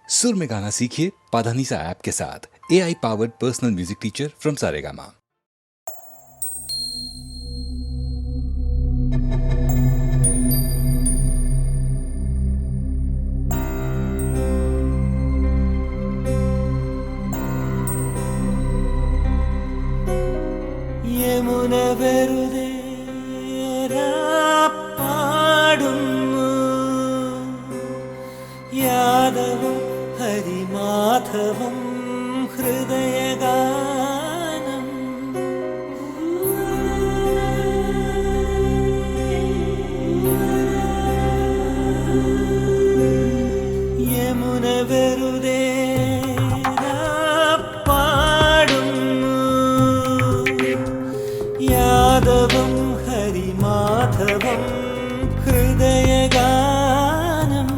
सुर में गाना सीखिए पाधानीसा ऐप के साथ। AI powered personal music teacher from Saregama. Yamuna വെറുതെ പാടുന്നു, യാദവം ഹരിമാധവം ഹൃദയഗാനം. യമുന വെറുതെ യാദവം ഹരിമാധവം ഹൃദയഗാനം.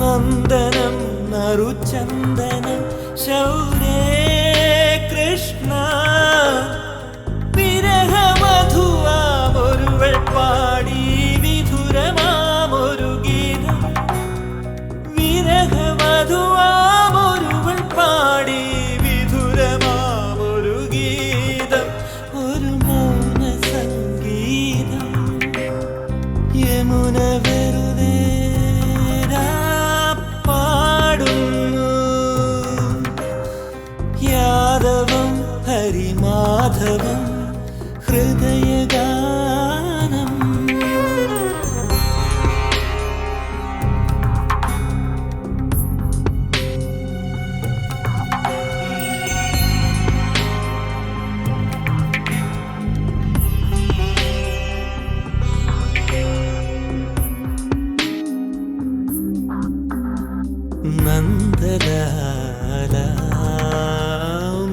നന്ദനം നറുചന്ദനം ശൗരേ കൃഷ്ണ, വിരഹമധുവാമൊരുവൾ പാടി വിധുരമാമൊരു ഗീതം. വിരഹമധുവാമൊരുവൾ പാടി വിധുരമാമൊരു ഗീതം. ഒരു മൗന സംഗീതം. യമുന വെറുതെ പാടുന്നു, യാദവം ഹരിമാധവം ഹൃദയഗാനം. നന്ദലാല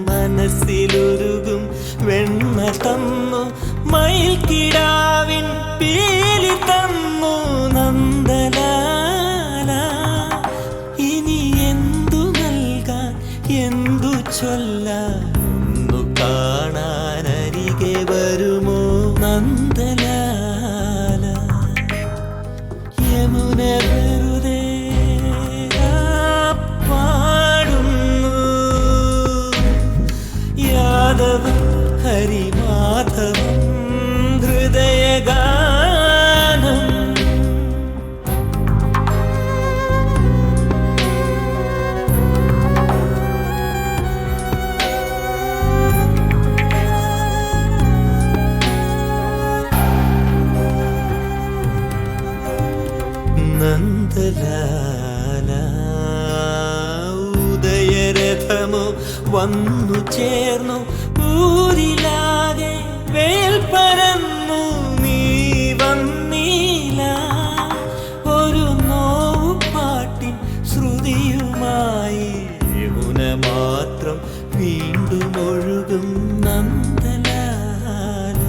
മനസ്സിലുരുകും വെണ്ണ തന്നു, മയിൽക്കിടാവിൻ പീലി തന്നു. നന്ദലാല ഇനി എന്തു നൽകാൻ, എന്തു ചൊല്ലാൻ, ഒന്നു കാണാനരികെ വരുമോ നന്ദലാല. യമുന വെറുതെ യാദവം ഹരിമാധവം ഹൃദയഗാനം. നന്ദലാല ഉദയരഥമോ വന്നു ചേർന്നു, ഊരിലാകെ വേൽ പരന്നു. നീ വന്നീല ഒരു നോവു പാട്ടിൻ ശ്രുതിയുമായി. യമുന മാത്രം വീണ്ടും ഒഴുകും നന്ദലാല.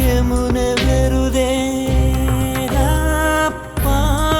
യമുന വെറുതെ പാടുന്നു,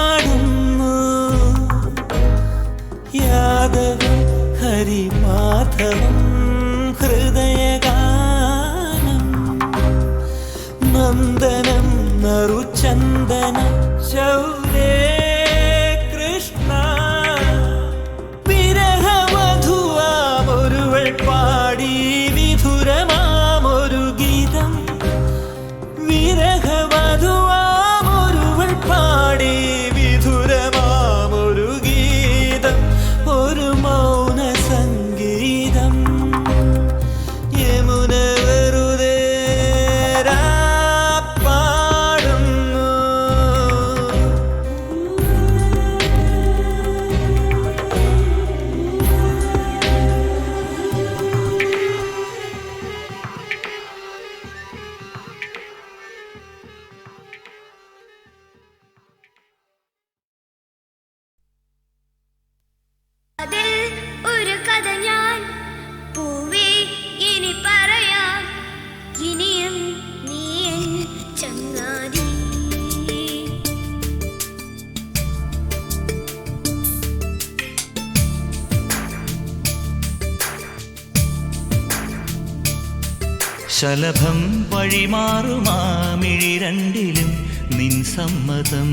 ശലഭം വഴിമാറുമാമിഴി രണ്ടിലും നിൻ സമ്മതം.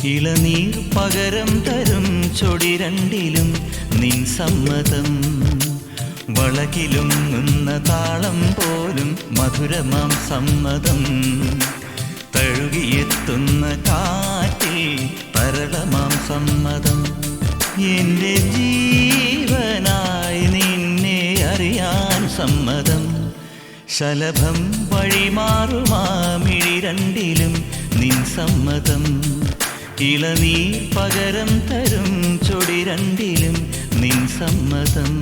ഇളനീർ പകരം തരും ചൊടി രണ്ടിലും നിൻ സമ്മതം. വളകിലും നിന്ന താളം പോലും മധുരമാം സമ്മതം. തഴുകിയെത്തുന്ന കാറ്റിൽ തരളമാം സമ്മതം. എൻ്റെ ജീവനായി നിന്നെ അറിയാൻ സമ്മതം. ശലഭം വഴിമാറുമാമിഴി രണ്ടിലും നിൻ സമ്മതം. ഇളനീർ പകരം തരും ചൊടി രണ്ടിലും നിൻ സമ്മതം.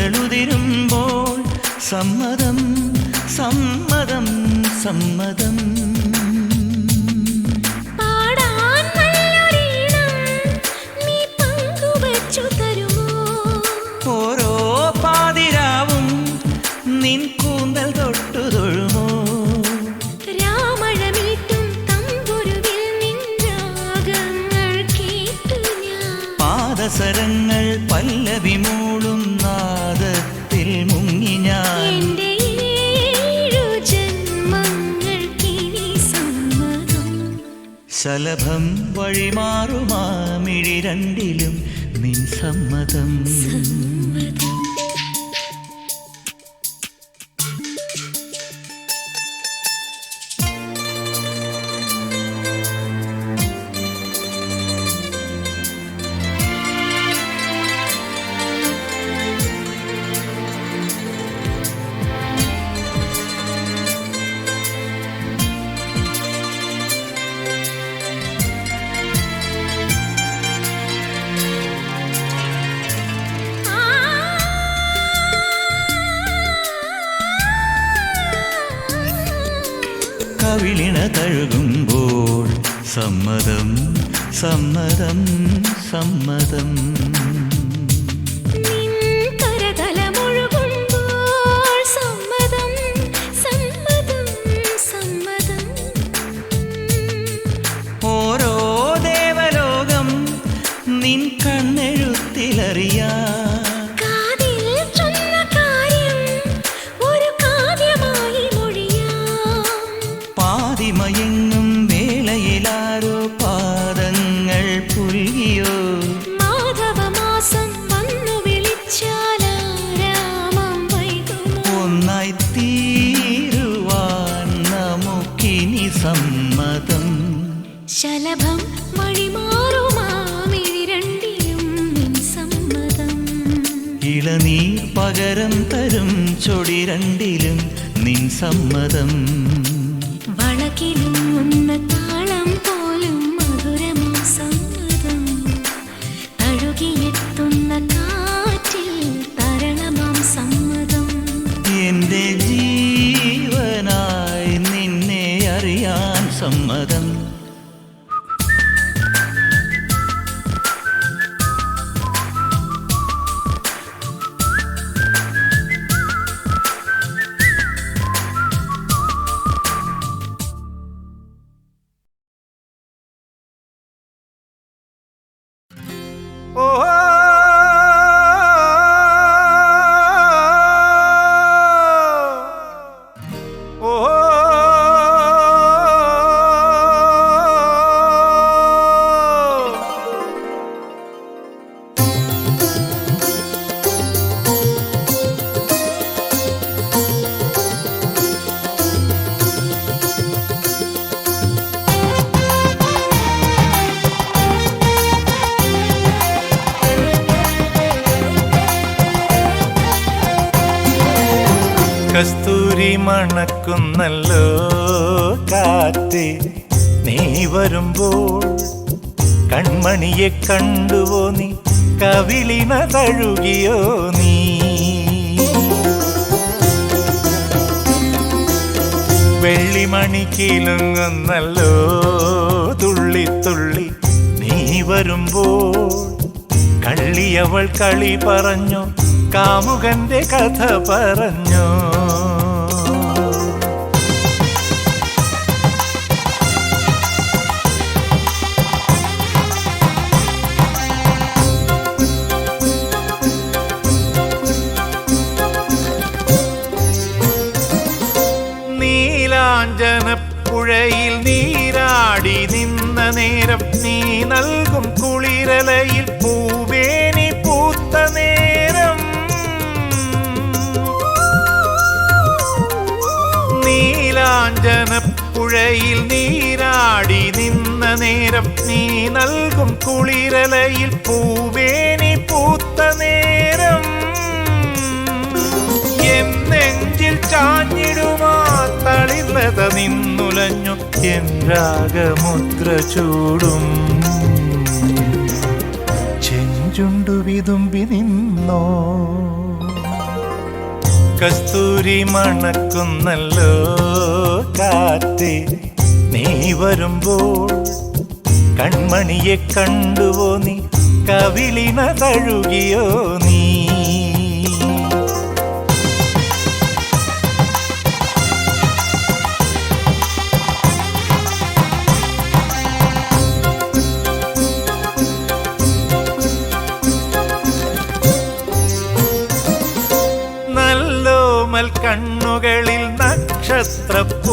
തേനിതളുകളുതിരുമ്പോൾ സമ്മതം സമ്മതം സമ്മതം. പാടാൻ നല്ലൊരീണം നീ പങ്കുവച്ചു തരുമോ? ഓരോ പാതിരാവും നിൻ കൂന്തൽ തൊട്ടു തൊഴുമോ? രാമഴമീട്ടും തമ്പുരുവിൽ നിൻ രാഗങ്ങൾ കേട്ടു ഞാൻ. പാദസരങ്ങൾ പല്ലവി മൂളും നാദത്തിൽ മുങ്ങി ഞാൻ. എൻ്റെ ഏഴു ജന്മങ്ങൾക്കിനി സമ്മതം. ശലഭം വഴിമാറുമാമിഴി രണ്ടിലും നിൻ സമ്മതം. സമ്മതം. കവിളിണ തഴുകുമ്പോൾ സമ്മതം സമ്മതം സമ്മതം. നിൻ കരതലമൊഴുകുമ്പോൾ സമ്മതം സമ്മതം സമ്മതം. ഓരോ ദേവലോകം നിൻ കണ്ണെഴുത്തിലറിയാ. കാതിൽ ചൊന്ന കാര്യം ഒരു കാവ്യമായി മൊഴിയാം. പാതിമയങ്ങും വേളയിലാരോ പാദങ്ങൾ പുൽകിയോ? മാധവമാസം വന്നു വിളിച്ചാലാരാമം വൈകുമോ? ഒന്നായി തീരുവാൻ നമുക്കിനി സമ്മതം. ശലഭം വഴിമാറുമാമിഴി രണ്ടിലും നിൻ സമ്മതം. ഇളനീർ പകരം തരും ചൊടി രണ്ടിലും നിൻ സമ്മതം. വളകിലും ഒന്ന താളം പോലും മധുരമാം സമ്മതം. തഴുകിയെത്തുന്ന കാറ്റിൽ തരളമാം സമ്മതം. എൻ്റെ ജീവനായി നിന്നെ അറിയാൻ സമ്മതം. കസ്തൂരി മണക്കുന്നല്ലോ കാറ്റ്, നീ വരുമ്പോൾ കൺമണിയെ കണ്ടുവോ നീ, കവിളിന തഴുകിയോ നീ. വെള്ളിമണി കിലുങ്ങുന്നല്ലോ തുള്ളി തുള്ളി, നീ വരുമ്പോൾ കള്ളിയവൾ കളി പറഞ്ഞു, കാമുകന്റെ കഥ പറഞ്ഞു. നീലാഞ്ജനപ്പുഴയിൽ നീരാടി നിന്ന നേരം, നീ നൽകും കുളിരലയിൽ പൂവേനി പൂത്ത നേരം. നീലാഞ്ജനപ്പുഴയിൽ നീരാടി നിന്ന നേരം, നീ നൽകും കുളിരലയിൽ പൂവേനി പൂത്ത നേരം. എന്നെഞ്ചിൽ ചാഞ്ഞിടുമാ തളിർലത നിന്നുലഞ്ഞു, എൻ രാഗമുദ്ര ചൂടും ചെഞ്ചുണ്ടു വിതുമ്പി നിന്നോ. കസ്തൂരി മണക്കുന്നല്ലോ കാറ്റ്, നീ വരുമ്പോൾ കൺമണിയെ കണ്ടുവോ നീ, കവിളിന തഴുകിയോ നീ. കണ്ണുകളിൽ നക്ഷത്രപ്പൂവിരിയും,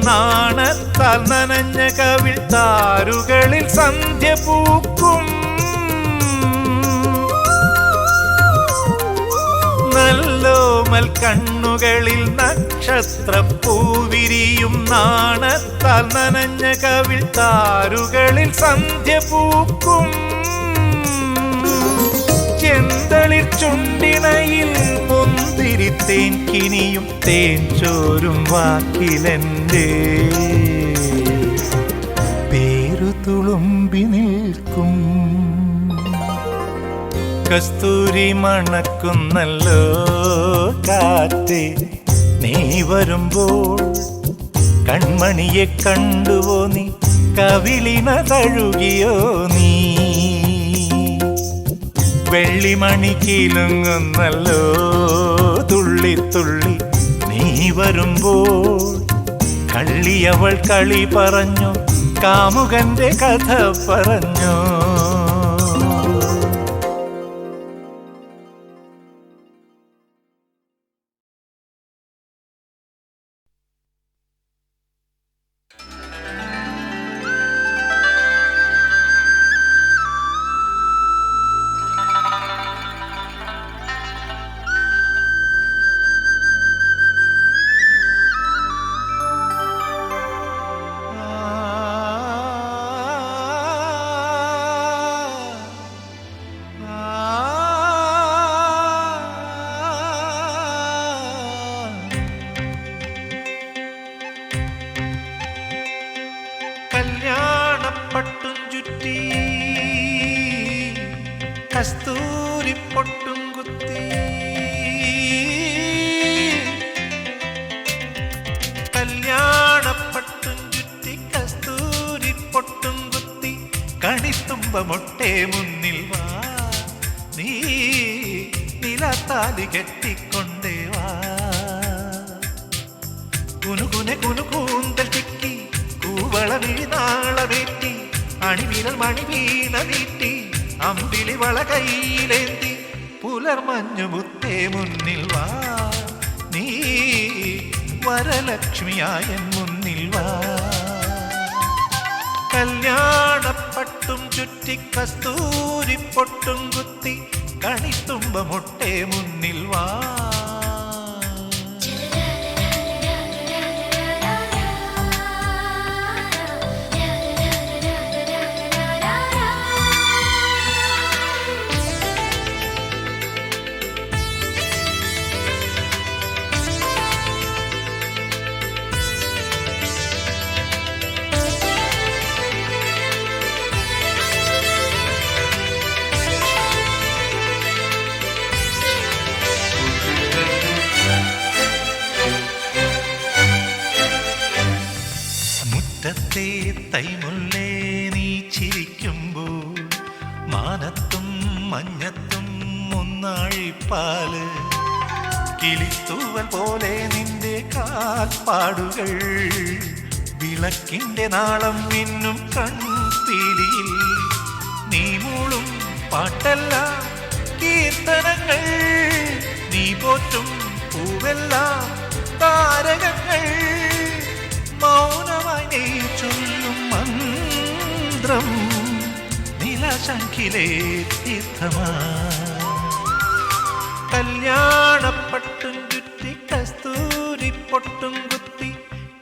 നാണത്താൽ നനഞ്ഞ കവിൾ താരുകളിൽ സന്ധ്യ പൂക്കും. നല്ലോമൽ കണ്ണുകളിൽ നക്ഷത്രപ്പൂവിരിയും, നാണത്താൽ നനഞ്ഞ കവിൾ താരുകളിൽ സന്ധ്യ പൂക്കും. ചെന്തളിർ ചുണ്ടിണയിൽ മുന്തിരി തേൻ കിനിയും, തേൻ ചോരും വാക്കിലെൻ്റെ പേരു തുളുമ്പി നിൽക്കും. കസ്തൂരി മണക്കുന്നല്ലോ കാറ്റ്, നീ വരുമ്പോൾ കൺമണിയെ കണ്ടുവോ നീ, കവിളിന തഴുകിയോ നീ. വെള്ളിമണി കിലുങ്ങുന്നല്ലോ തുള്ളി തുള്ളി, നീ വരുമ്പോൾ കള്ളിയവൾ കളി പറഞ്ഞു, കാമുകന്റെ കഥ പറഞ്ഞു. കല്യാണപ്പട്ടും ചുറ്റി കസ്തൂരി പൊട്ടും കുത്തി, കല്യാണപ്പട്ടും ചുറ്റി കസ്തൂരി പൊട്ടും കുത്തി, കണിത്തുമ്പ മൊട്ടേ മുന്നിൽ വാ നീ, നിലത്താലി കെട്ടിക്കൊണ്ടേ വാ. കുനുകുനെ കുനുകൂന്തൽ ചിക്കി കൂവളമിഴിനാളമേറ്റി, അണിവിരൽ മണിവീണ നീട്ടി, അമ്പിളി വള കൈയിലേന്തി, പുലർമഞ്ഞു മുത്തേ മുന്നിൽ വാ നീ, വരലക്ഷ്മിയായ മുന്നിൽ വാ. കല്യാണപ്പട്ടും ചുറ്റി കസ്തൂരി പൊട്ടും കുത്തി, കണിത്തുമ്പ മൊട്ടേ മുന്നിൽ വാ. തൈമുല്ലേ നീ ചിരിക്കുമ്പോൾ മാനത്തും മഞ്ഞത്തും മുന്നാഴിപ്പാല് കിളിത്തൂവൽ പോലെ നിന്റെ കാൽപ്പാടുകൾ വിളക്കിന്റെ നാളം മിന്നും കൺപീലിയിൽ നീ മൂളും പാട്ടെല്ലാം കീർത്തനങ്ങൾ നീ പോറ്റും പൂവെല്ലാം താരകങ്ങൾ മൗനമായി നീ ചൊല്ലും മന്ത്രം നിലശങ്കിലേ തീർത്ഥമാ കല്യാണപ്പട്ടും ചുറ്റി കസ്തൂരി പൊട്ടും കുത്തി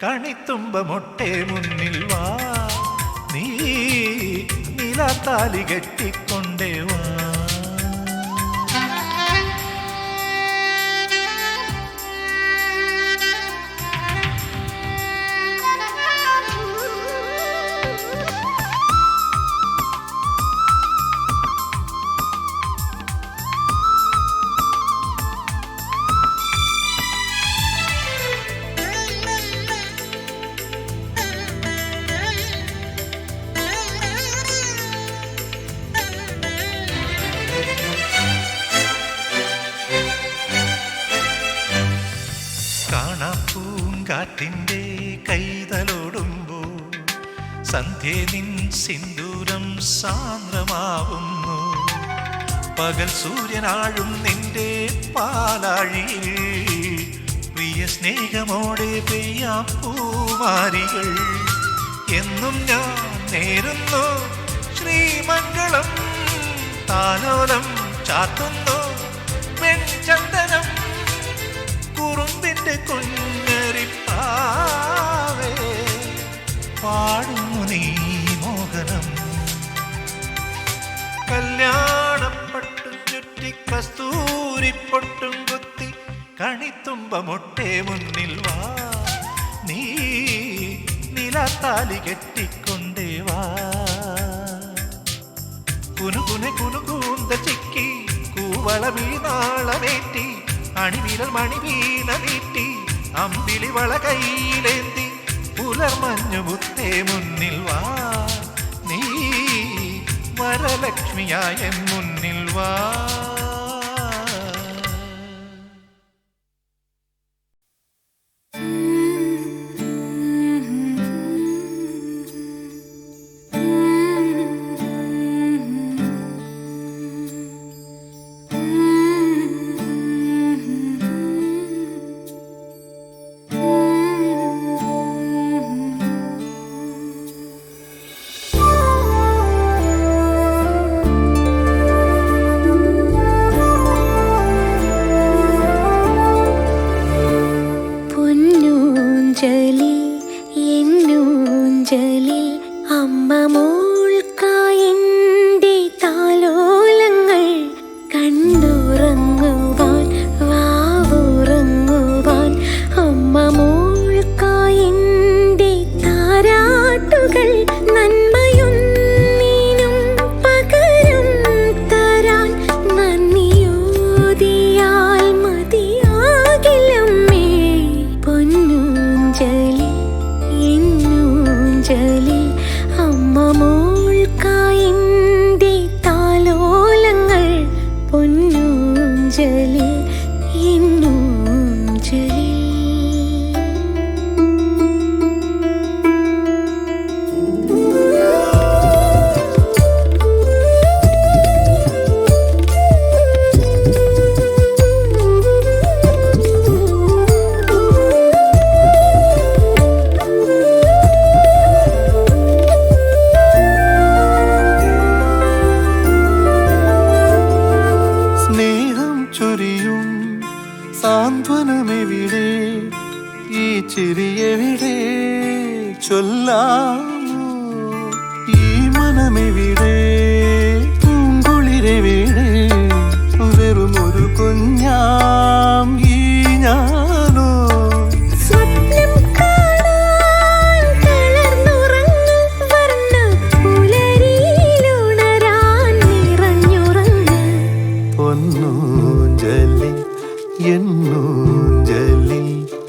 കണിത്തുമ്പ മൊട്ടെ മുന്നിൽ വാ നീ നിലത്താലി കെട്ടിക്കൊണ്ടേ വാ പൂങ്കാറ്റിൻ്റെ കൈതലോടുമ്പോൾ സന്ധ്യേ നിൻ സിന്ദൂരം സാന്ദ്രമാവുന്നു പകൽ സൂര്യനാഴും നിന്റെ പാലാഴിയിൽ പ്രിയ സ്നേഹമോടെ പെയ്യാം പൂമാരികൾ എന്നും ഞാൻ നേരുന്നു ശ്രീമംഗളം താലോലം ചാത്തുന്നു വെൺചന്ദനം കുറുമ്പിന്റെ കുഞ്ഞരിപ്പാവേ പാടുന്നു നീ മോഹനം കല്യാണപ്പട്ടും ചുറ്റി കസ്തൂരി പൊട്ടും കുത്തി കണിത്തുമ്പ മൊട്ടെ മുന്നിൽ വാ നീ നിലത്താലി കെട്ടിക്കൊണ്ടേ വാ കുനുകുനെ കുനുകൂന്ത ചിക്കി കൂവളമീ നാളമേറ്റി അണിവിരൽ മണിവീണ നീട്ടി അമ്പിളി വള കയ്യിലേന്തി പുലർമഞ്ഞു മുത്തേ മുന്നിൽ വാ നീ വരലക്ഷ്മിയായ മുന്നിൽ വാ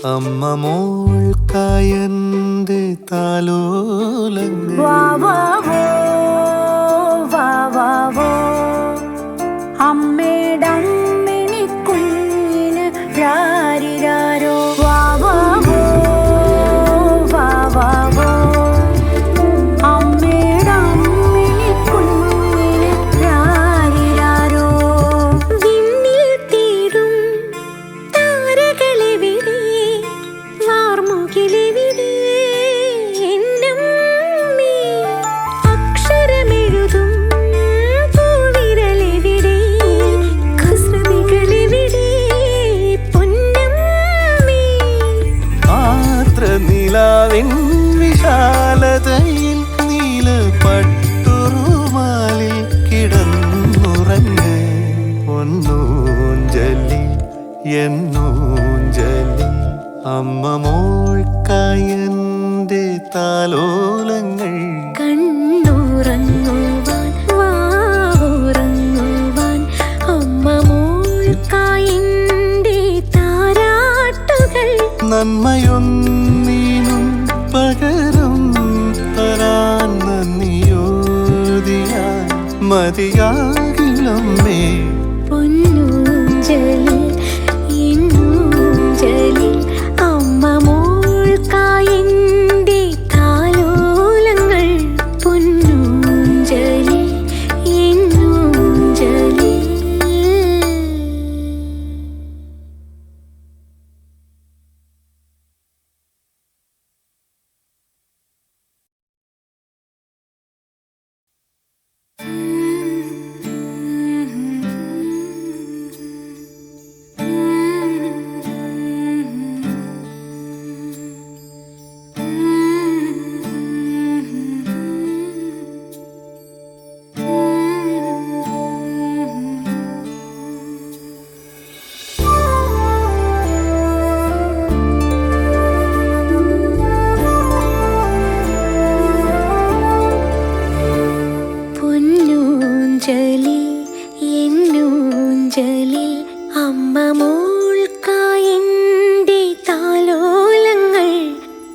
അമ്മ മോൾക്കായന്റെ താലോലങ്ങൾ എന്നൂഞ്ചലിൽ അമ്മ മോൾക്കായന്റെ താലോലങ്ങൾ കണ്ണുറങ്ങുവാൻ വാവുറങ്ങുവാൻ അമ്മ മോൾക്കായിൻ്റെ താരാട്ടുകൾ നന്മയൊന്നീനും പകരം തരാൻ നന്ദിയോദിയാൻ മതിയാകില്ലമ്മേ പൊന്നൂഞ്ചലിൽ എന്നൂഞ്ചലിൽ അമ്മ മോൾക്കായിൻ്റെ താലോലങ്ങൾ പൊന്നൂഞ്ചലിൽ എന്നൂഞ്ചലിൽ പൊന്നൂഞ്ചലിൽ എന്നൂഞ്ചലിൽ അമ്മ മോൾക്കായിൻ്റെ താലോലങ്ങൾ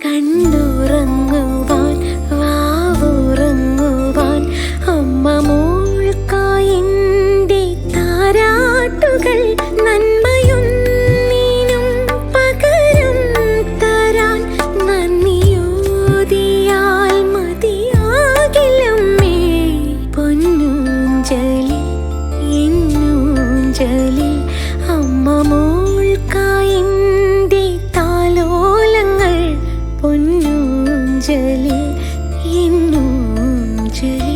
കണ്ണുറങ്ങുവാൻ വാവുറങ്ങുവാൻ അമ്മ മോൾക്കായിൻ്റെ താരാട്ടുകൾ നന്മയൊന്നീനും പകരം തരാൻ നന്ദിയോദിയാൽ മതിയാകില്ലമ്മേ പൊന്നൂഞ്ചലിൽ എന്നൂഞ്ചലിൽ അമ്മ മോൾക്കായിൻ്റെ താലോലങ്ങൾ പൊന്നൂഞ്ചലിൽ എന്നൂഞ്ചലിൽ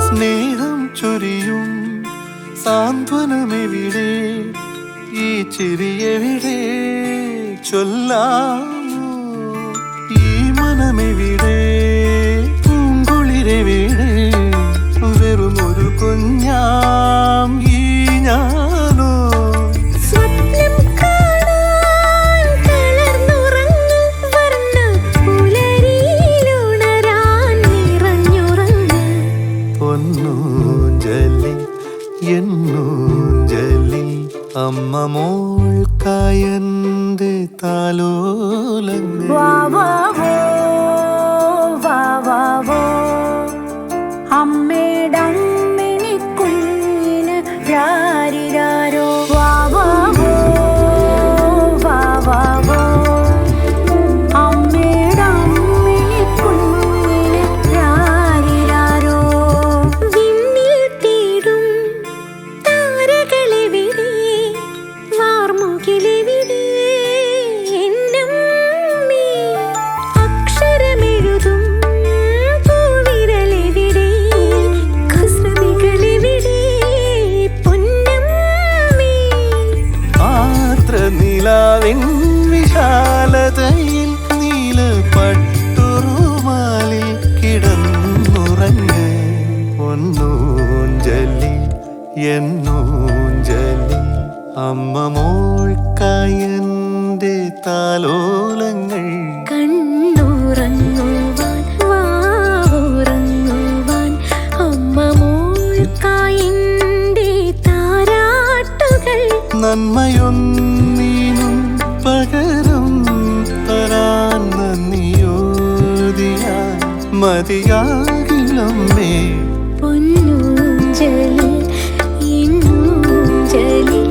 സ്നേഹം ചൊരിയും സാന്ത്വനമെവിടെ ഈ ചിരിയെവിടെ ചൊല്ലാമോ ഈ മനമെവിടെ പൂങ്കുളിരെവിടെ വെറുമൊരു കുഞ്ഞാം ഈ ഞാനോ സ്വപ്നം കാണാൻ തളർന്നുറങ്ങ് വർണ്ണപ്പുലരിയിലുണരാൻ നിറഞ്ഞുറങ്ങ് പൊന്നൂഞ്ചലിൽ എന്നൂഞ്ചലിൽ അമ്മ മോൾക്കായന്റെ താലോലങ്ങൾ അമ്മേടമ്മിണി കുഞ്ഞിന് രാരിരാരോ അമ്മേടമ്മിണി കുഞ്ഞിന് രാരിരാരോ വിണ്ണിൽ തേടും താരകളെവിടെ വാർമുകിലെവിടെ എന്നമ്മേ അക്ഷരമെഴുതും പൂവിരലെവിടെ കുസൃതികളെവിടെ പൊന്നമ്മേ ആത്ര നിലാവിൻ വിശാലതയിൽ നീല പട്ടുറുമാലിൽ കിടന്നുറങ്ങ് പൊന്നൂഞ്ചലിൽ എന്നൂഞ്ചലിൽ അമ്മ മോൾക്കായന്റെ താലോലങ്ങൾ കണ്ണുറങ്ങുവാൻ വാവുറങ്ങുവാൻ അമ്മ മോൾക്കായിൻ്റെ താരാട്ടുകൾ നന്മയൊന്നീനും പകരം തരാൻ നന്ദിയോദിയാൻ മതിയാകില്ലമ്മേ പൊന്നൂഞ്ചലിൽ എന്നൂഞ്ചലിൽ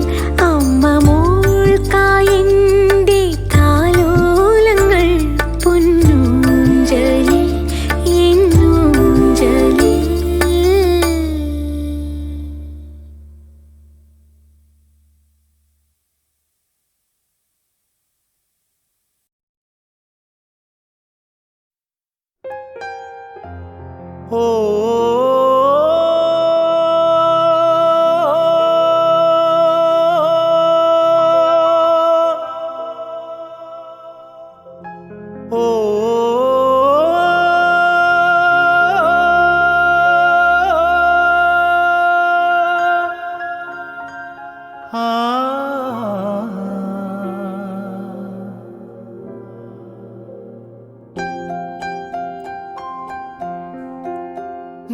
അമ്മ മോൾക്കായിൻ്റെ താലോലങ്ങൾ പൊന്നൂഞ്ചലിൽ എന്നൂഞ്ചലിൽ ഓ ഓ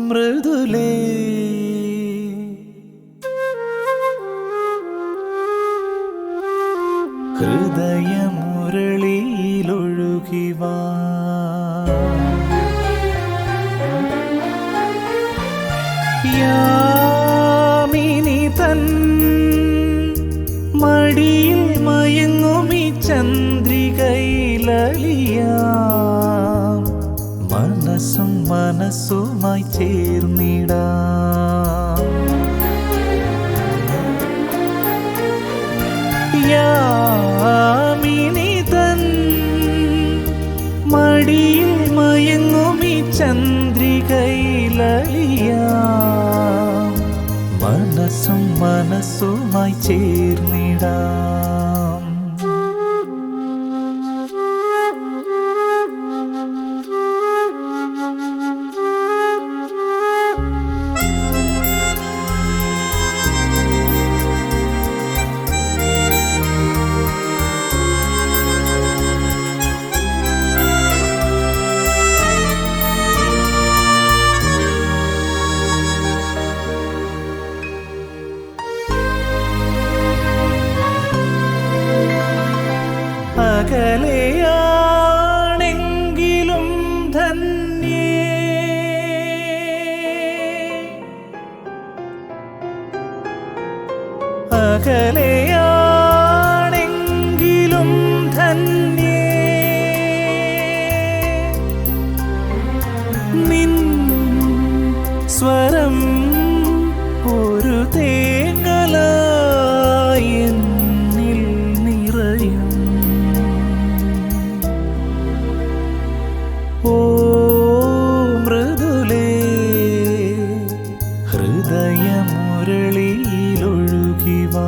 മൃദുലേ ഹൃദയമുരളിയിലൊഴുകിവാ യാമിനി തൻ മടിയിൽ മയങ്ങുമി ചന്ദ്രികയിലലിയാം മനസ്സും മനസ്സുമായി ചേർന്നിടാം യാമിനി തൻ മടിയിൽ മയങ്ങുമി ചന്ദ്രികയിലലിയാം മനസ്സും മനസ്സുമായി ചേർന്നിടാം അകലെയാണെങ്കിലും ധന്യേ അകലെയാണെങ്കിലും ധന്യേ നിൻ സ്വരം ഒരു തേങ്ങലായി എന്നിൽ നിറയും ഓ മൃദുലേ ഹൃദയമുരളിയിലൊഴുകിവാ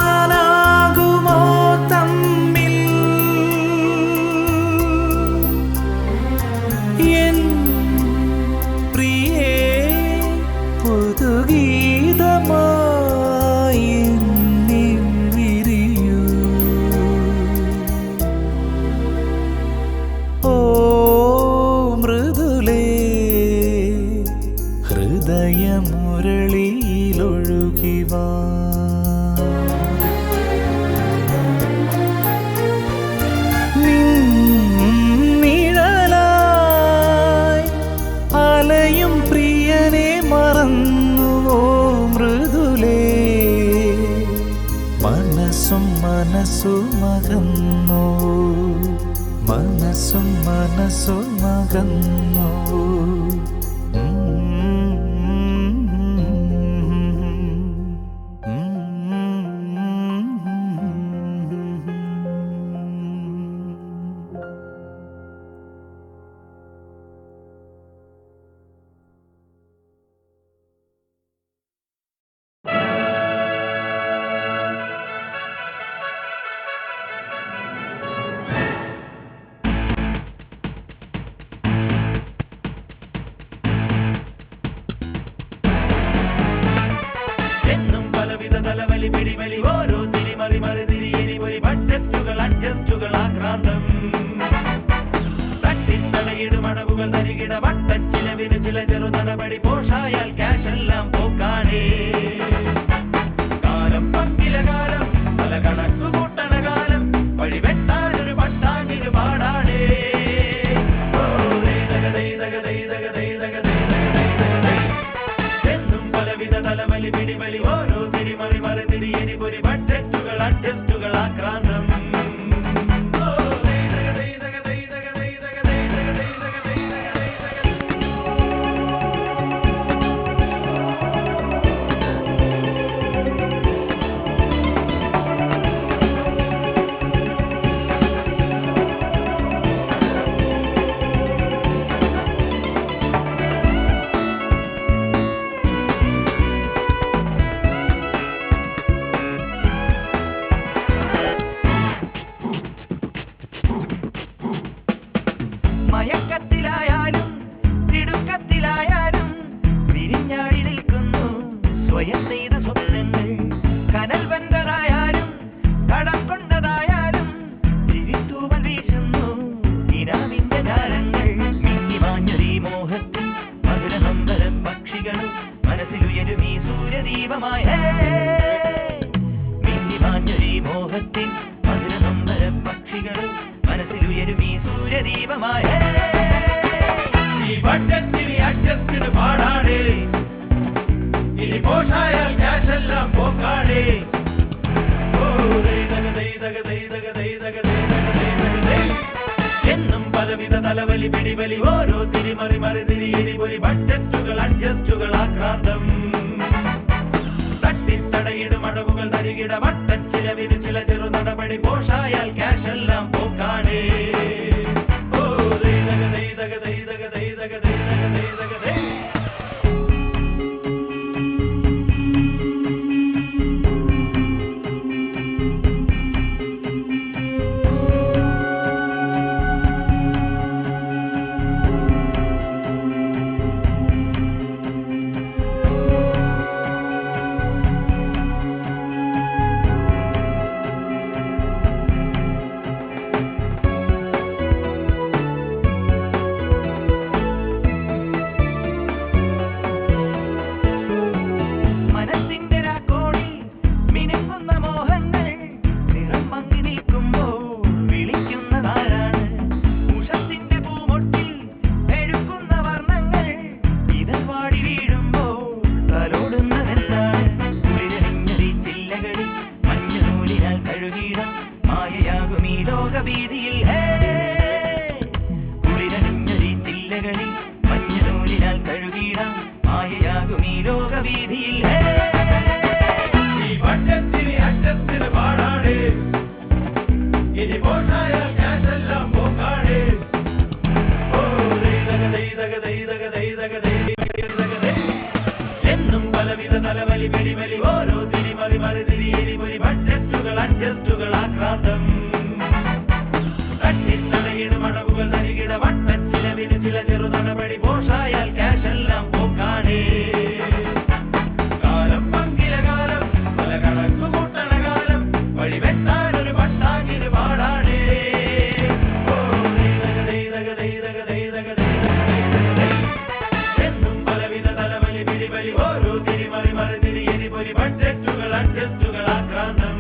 തിരിയുവാനാകുമോ തമ്മിൽ എൻ പ്രിയേ പുതുഗീതമായി എന്നിൽ വിരിയൂ ഓ മൃദുലേ ഹൃദയമുരളിയിലൊഴുകിവാ നിഴലായി അലയും പ്രിയനെ മറന്നുവോ മൃദുലേ മനസ്സും മനസ്സുമകന്നു മനസ്സും മനസ്സുമകന്നു കാലം പങ്കില കാലം പല കണ ദീപമായി മിന്നിമാഞ്ഞൊരീ മോഹത്തിൻ മധുരനൊന്നര പക്ഷികളും മനസ്സിലുയരും ഈ സൂര്യദീപമായി ഈ വട്ടത്തിന് അറ്റത്തിന് പാടാടേ ഇനി പോഷായാൽ ക്യാഷെല്ലാം പോക്കാടേ എന്നും പലവിധ തലവലി പിടിവലി ഓരോ തിരിമറി മറിതിരി എരിപൊലി ബഡ്ജറ്റുകൾ അഡ്ജസ്റ്റുകൾ ആക്രാന്തം തട്ടിത്തടയിടും അടവുകൾ തരികിട വട്ടച്ചിലവിന് ചില ചെറു നടപടി പോഷായാൽ ക്യാഷെല്ലാം പോക്കാടേ എന്നും പലവിധ തലവലി വെടിവലി ഓരോ തിരിമറി മറിതിരി എരിപൊലി ബഡ്ജറ്റുകൾ അഡ്ജസ്റ്റുകൾ ആക്രാന്തം തട്ടിത്തടയിടും അടവുകൾ തരികിട വട്ടച്ചിലവിന് ചില ചെറു നടപടി പോഷായാൽ ക്യാഷെല്ലാം പോക്കാടേ കാലം പങ്കില കാലം പല കണക്കു കൂട്ടണ കാലം വഴിവെട്ടാനൊരു പട്ടാക്കിന് പാടാടേ എന്നും പലവിധ തലവലി പിടിവലി ഓരോ തിരിമറി മറിതിരി എരിപൊലി ബഡ്ജറ്റുകൾ അഡ്ജസ്റ്റുകൾ ആക്രാന്തം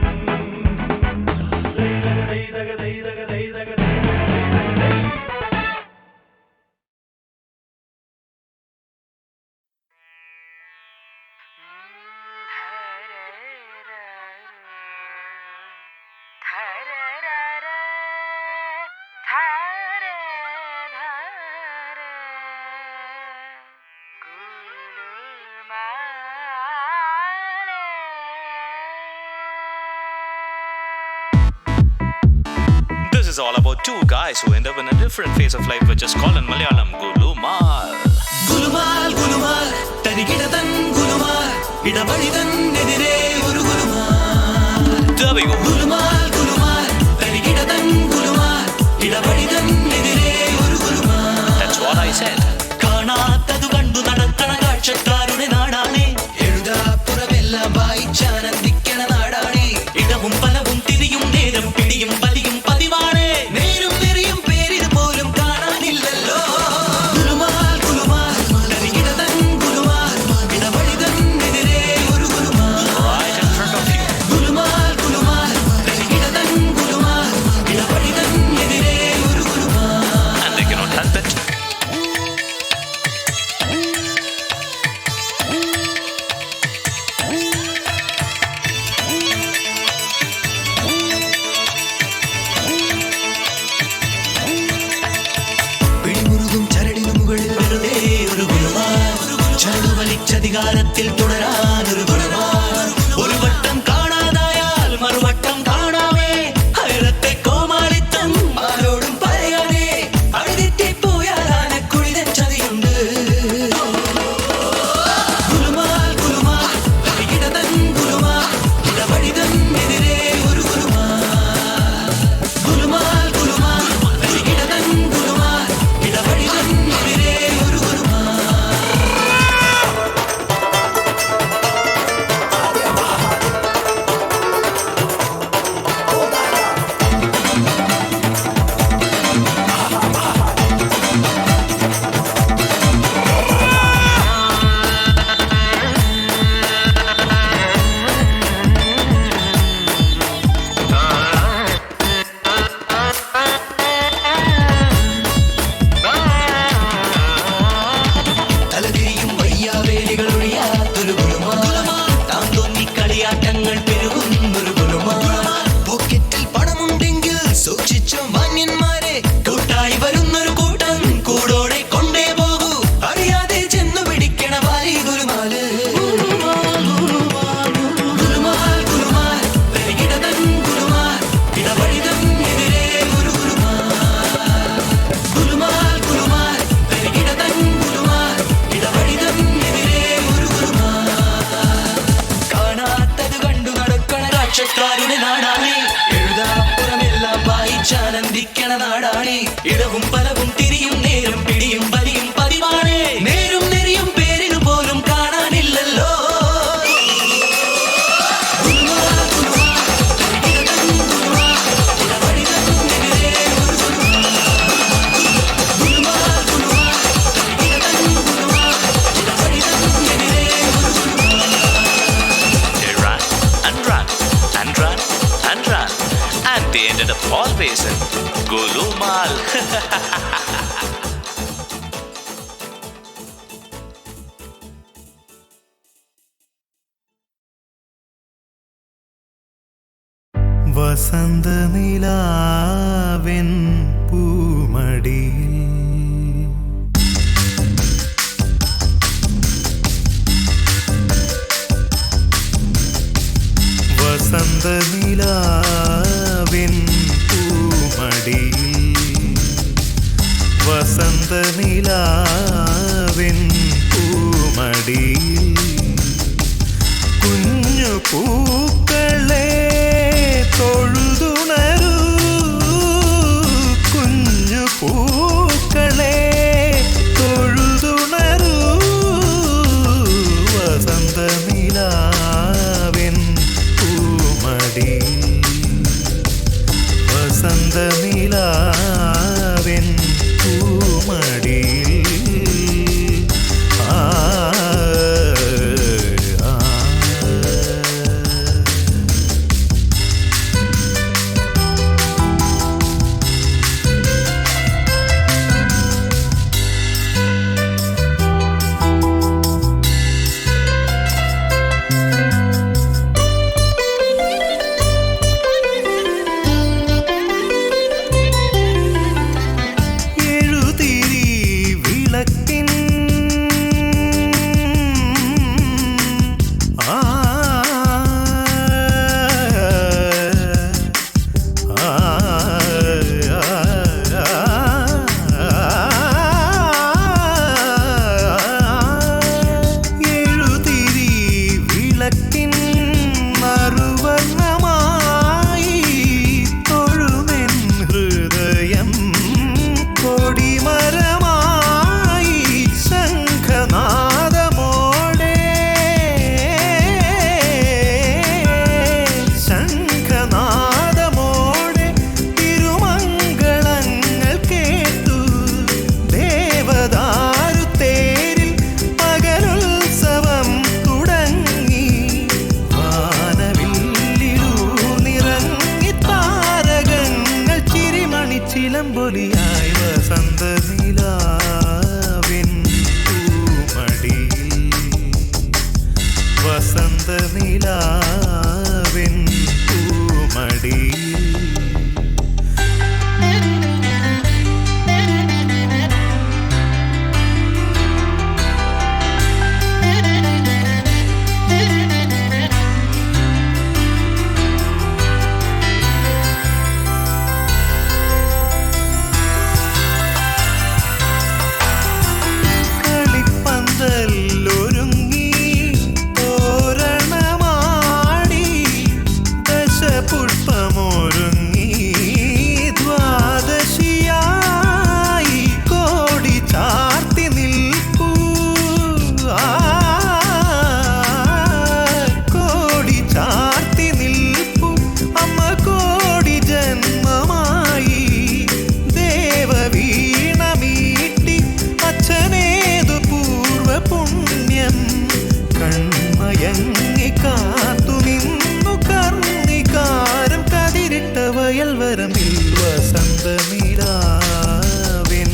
This is all about two guys who end up in a different phase of life, which is called in Malayalam Gulumal. Gulumal Gulumal തരികിടതൻ Gulumal ഇടവഴിതൻ എതിരെ ഒരു Gulumal There we go. Gulumal Gulumal തരികിടതൻ Gulumal ഇടവഴിതൻ എതിരെ ഒരു Gulumal That's what I said. കാണാത്തതു കണ്ടു നടത്തണ കാഴ്ചക്കാരുടെ നാടാണേ എഴുതാപ്പുറമെല്ലാം വായിച്ചാനന്ദിക്കണ നാടാണേ ഇടവും പലവും തിരിയും നേരം പിടിയും പലിയും പതിവാണേ നേരും നെറിയും പേരിന് പോലും കാണാനില്ലല്ലോ ഗുലുമാൽ ഗുലുമാൽ തരികിടതൻ ഗുലുമാൽ ഇടവഴിതൻ എതിരെ ഒരു Gulumal Right in front of you. Gulumal Gulumal തരികിടതൻ Gulumal ഇടവഴിതൻ എതിരെ ഒരു Gulumal And they cannot help it. പിടിമുറുകും ചരടിനു മുകളിൽ വെറുതെ ഒരു ഗുലുമാൽ ചരടു വലിച്ചധികാരത്തിൽ തുടരാനൊരു ഗുലുമാൽ ഒരു വട്ടം കാണാതായാൽ മറുവട്ടം കാണാമേ ഹൈറത്തെ കോമാളിത്തം ആരോടും പറയാതെ അടിതെറ്റിപ്പോയാൽ ആനക്കുഴിതൻ ചതിയുണ്ട് ഗുലുമാൽ ഗുലുമാൽ തരികിടതൻ ഗുലുമാൽ ഇടവഴിതൻ എതിരെ ഒരു ഗുലുമാൽ ഗുലുമാൽ ഗുലുമാൽ തരികിടതൻ ഗുലുമാൽ ഇടവഴിതൻ എതിരെ ഒരു ഗുലുമാൽ present Golumal. വസന്ത നിലാവെൻ പൂമടിയിൽ വസന്ത നിലാവെൻ പൂമടിയിൽ വസന്ത നിലാവെൻ പൂമടിയിൽ കുഞ്ഞു പൂക്കളെ തൊഴുതുണരൂ കുഞ്ഞു പൂക്കളെ തൊഴുതുണരൂ വസന്ത നിലാവെൻ പൂമടി വസന്ത നിലാവെൻ പൂമടി ചിലമ്പൊലിയായി വസന്ത നിലാവിൻ പൂമടിയിൽ വസന്ത നിലാവിൻ പൂമടിയിൽ വയൽവരമിൽ വസന്ത നിലാവിൻ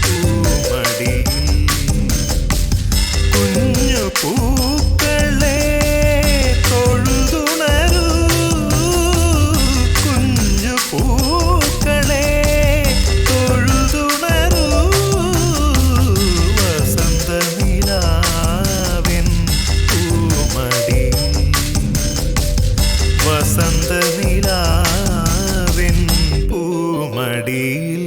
പൂമടി കുഞ്ഞു പൂക്കളെ തൊഴുതുണരൂ കുഞ്ഞു പൂക്കളെ തൊഴുതുണരൂ വസന്ത നിലാവിൻ പൂമടി വസന്ത നിലാവിൻ പൂമടിയിൽ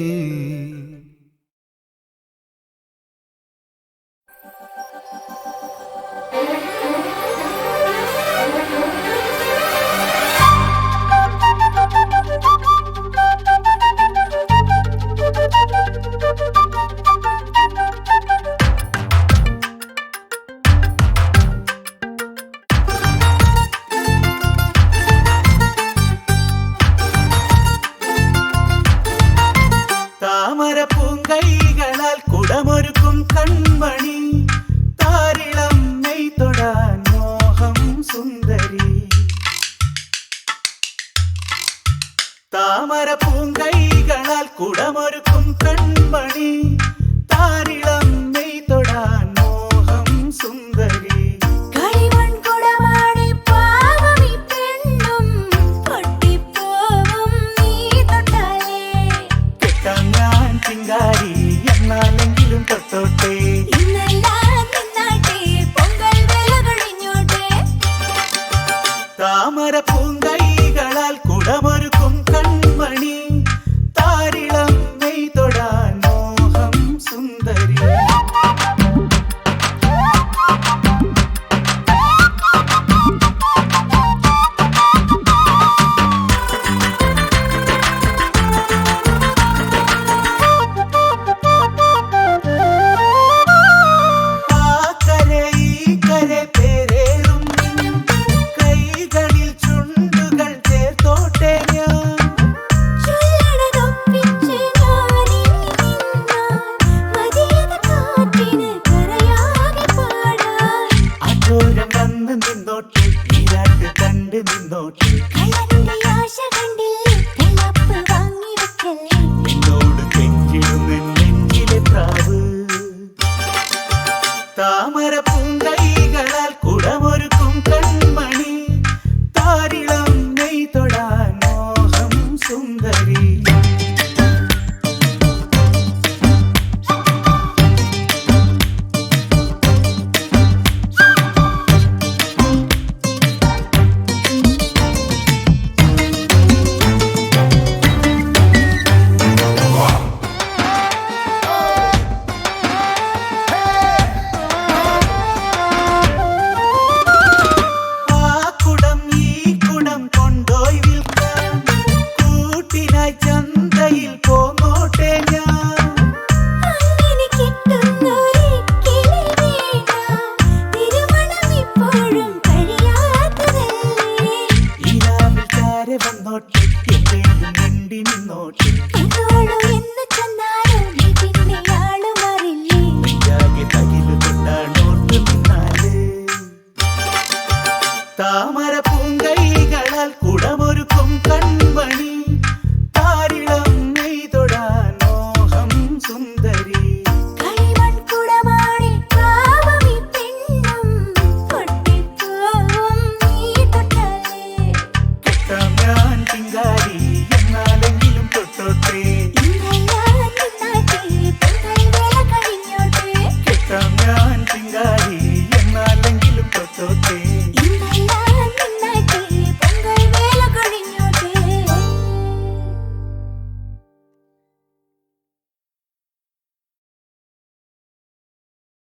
കണ്ട് നിന്നോട്ടെ. നിന്നോട് കെഞ്ചിടുന്ന നെഞ്ചിലെ പ്രാവ് താമര പൂങ്കൾ